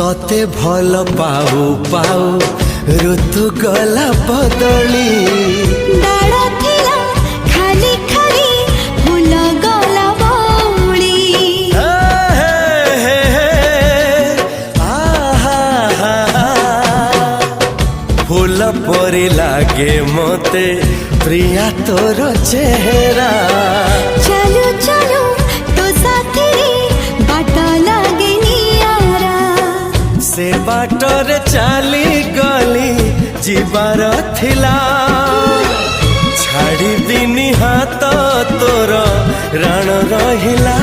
तोते भल पाऊ पाऊ ऋतु गला बदली डाळ थिला खाली खाली फूल गला बौली फूल परी लागे मते प्रिया तोर चेहरा चलो चलो तो साथी बाट लागे नियारा से बाटरे चली गली जीवार थिला छाड़ी दिनी हाथ तोर राण रहिला